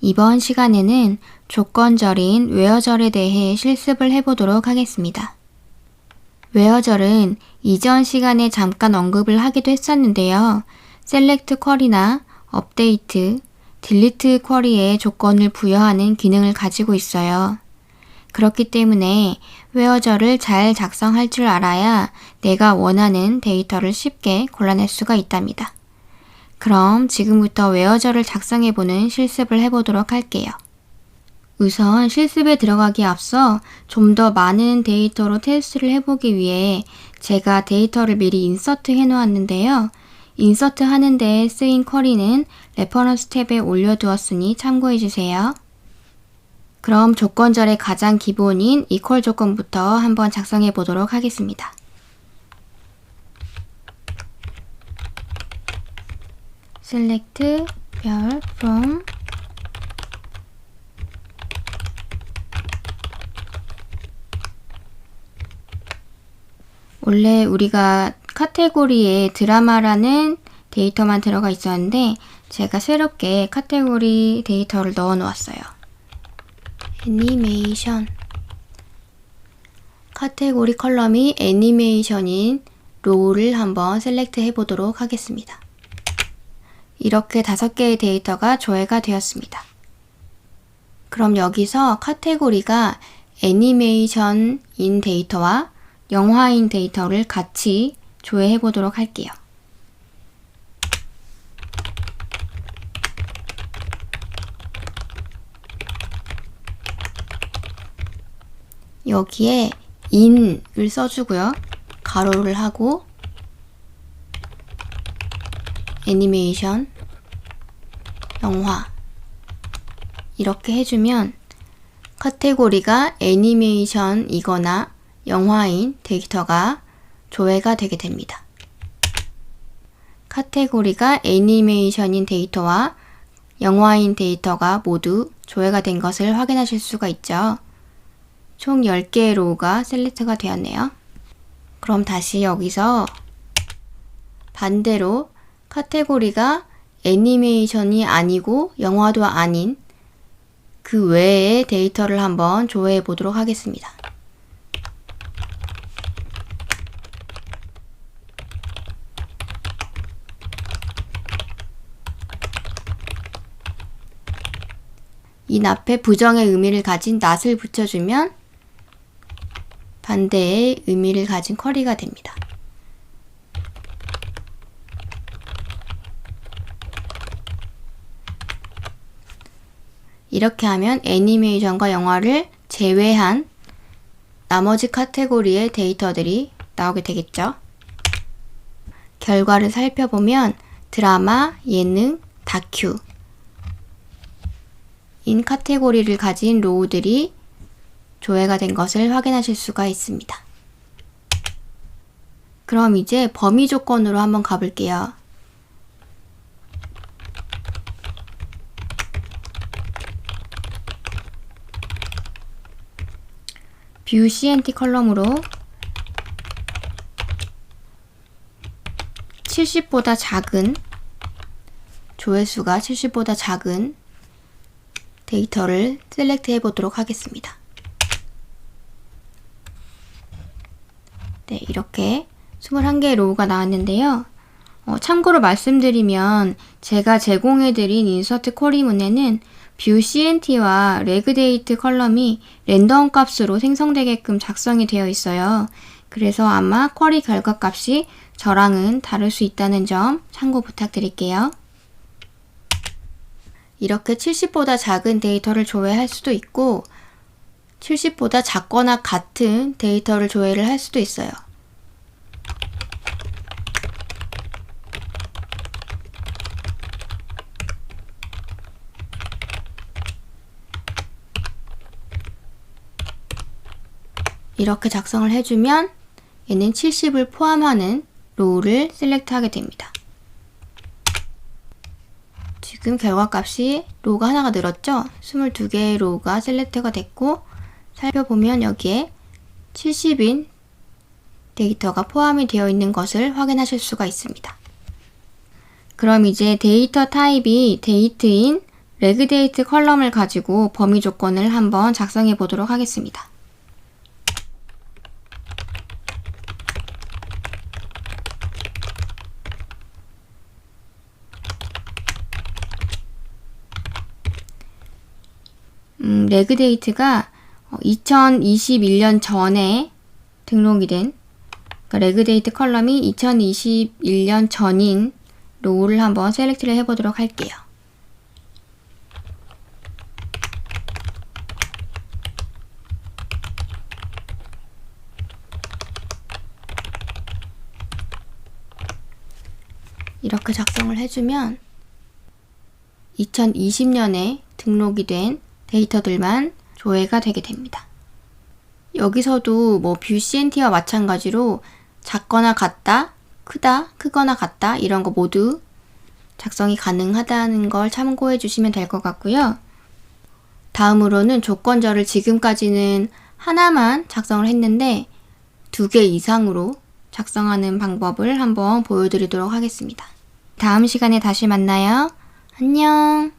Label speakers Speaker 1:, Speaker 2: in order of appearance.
Speaker 1: 이번 시간에는 조건절인 웨어절에 대해 실습을 해보도록 하겠습니다. 웨어절은 이전 시간에 잠깐 언급을 하기도 했었는데요. 셀렉트 쿼리나 업데이트, 딜리트 쿼리에 조건을 부여하는 기능을 가지고 있어요. 그렇기 때문에 웨어절을 잘 작성할 줄 알아야 내가 원하는 데이터를 쉽게 골라낼 수가 있답니다. 그럼 지금부터 웨어절을 작성해보는 실습을 해보도록 할게요. 우선 실습에 들어가기에 앞서 좀 더 많은 데이터로 테스트를 해보기 위해 제가 데이터를 미리 인서트 해놓았는데요. 인서트 하는 데 쓰인 쿼리는 레퍼런스 탭에 올려두었으니 참고해주세요. 그럼 조건절의 가장 기본인 equal 조건부터 한번 작성해 보도록 하겠습니다. select 별 from 원래 우리가 카테고리에 드라마라는 데이터만 들어가 있었는데 제가 새롭게 카테고리 데이터를 넣어 놓았어요. 애니메이션 카테고리 컬럼이 애니메이션인 로우를 한번 셀렉트 해보도록 하겠습니다. 이렇게 5개의 데이터가 조회가 되었습니다. 그럼 여기서 카테고리가 애니메이션인 데이터와 영화인 데이터를 같이 조회해 보도록 할게요. 여기에 in을 써주고요. 가로를 하고 애니메이션, 영화 이렇게 해주면 카테고리가 애니메이션이거나 영화인 데이터가 조회가 되게 됩니다. 카테고리가 애니메이션인 데이터와 영화인 데이터가 모두 조회가 된 것을 확인하실 수가 있죠. 총 10개의 로우가 셀렉트가 되었네요. 그럼 다시 여기서 반대로 카테고리가 애니메이션이 아니고 영화도 아닌 그 외의 데이터를 한번 조회해 보도록 하겠습니다. 이 앞에 부정의 의미를 가진 not을 붙여주면 반대의 의미를 가진 쿼리가 됩니다. 이렇게 하면 애니메이션과 영화를 제외한 나머지 카테고리의 데이터들이 나오게 되겠죠. 결과를 살펴보면 드라마, 예능, 다큐 인 카테고리를 가진 로우들이 조회가 된 것을 확인하실 수가 있습니다. 그럼 이제 범위 조건으로 한번 가볼게요. 뷰 CNT 컬럼으로 70보다 작은 조회수가 70보다 작은 데이터를 셀렉트 해 보도록 하겠습니다. 네, 이렇게 21개의 로우가 나왔는데요. 참고로 말씀드리면 제가 제공해드린 인서트 쿼리문에는 뷰 CNT와 레그데이트 컬럼이 랜덤 값으로 생성되게끔 작성이 되어 있어요. 그래서 아마 쿼리 결과 값이 저랑은 다를 수 있다는 점 참고 부탁드릴게요. 이렇게 70보다 작은 데이터를 조회할 수도 있고 70보다 작거나 같은 데이터를 조회를 할 수도 있어요. 이렇게 작성을 해주면 얘는 70을 포함하는 로우를 셀렉트하게 됩니다. 지금 결과값이 로우가 하나가 늘었죠? 22개의 로우가 셀렉트가 됐고 살펴보면 여기에 70인 데이터가 포함이 되어 있는 것을 확인하실 수가 있습니다. 그럼 이제 데이터 타입이 데이트인 레그데이트 컬럼을 가지고 범위 조건을 한번 작성해 보도록 하겠습니다. 레그데이트가 2021년 전에 등록이 된, 그러니까 레그데이트 컬럼이 2021년 전인 로우를 한번 셀렉트를 해보도록 할게요. 이렇게 작성을 해주면 2020년에 등록이 된 데이터들만 조회가 되게 됩니다. 여기서도 뭐 뷰 CNT와 마찬가지로 작거나 같다, 크다, 크거나 같다 이런 거 모두 작성이 가능하다는 걸 참고해 주시면 될 것 같고요. 다음으로는 조건절을 지금까지는 하나만 작성을 했는데 2개 이상으로 작성하는 방법을 한번 보여드리도록 하겠습니다. 다음 시간에 다시 만나요. 안녕.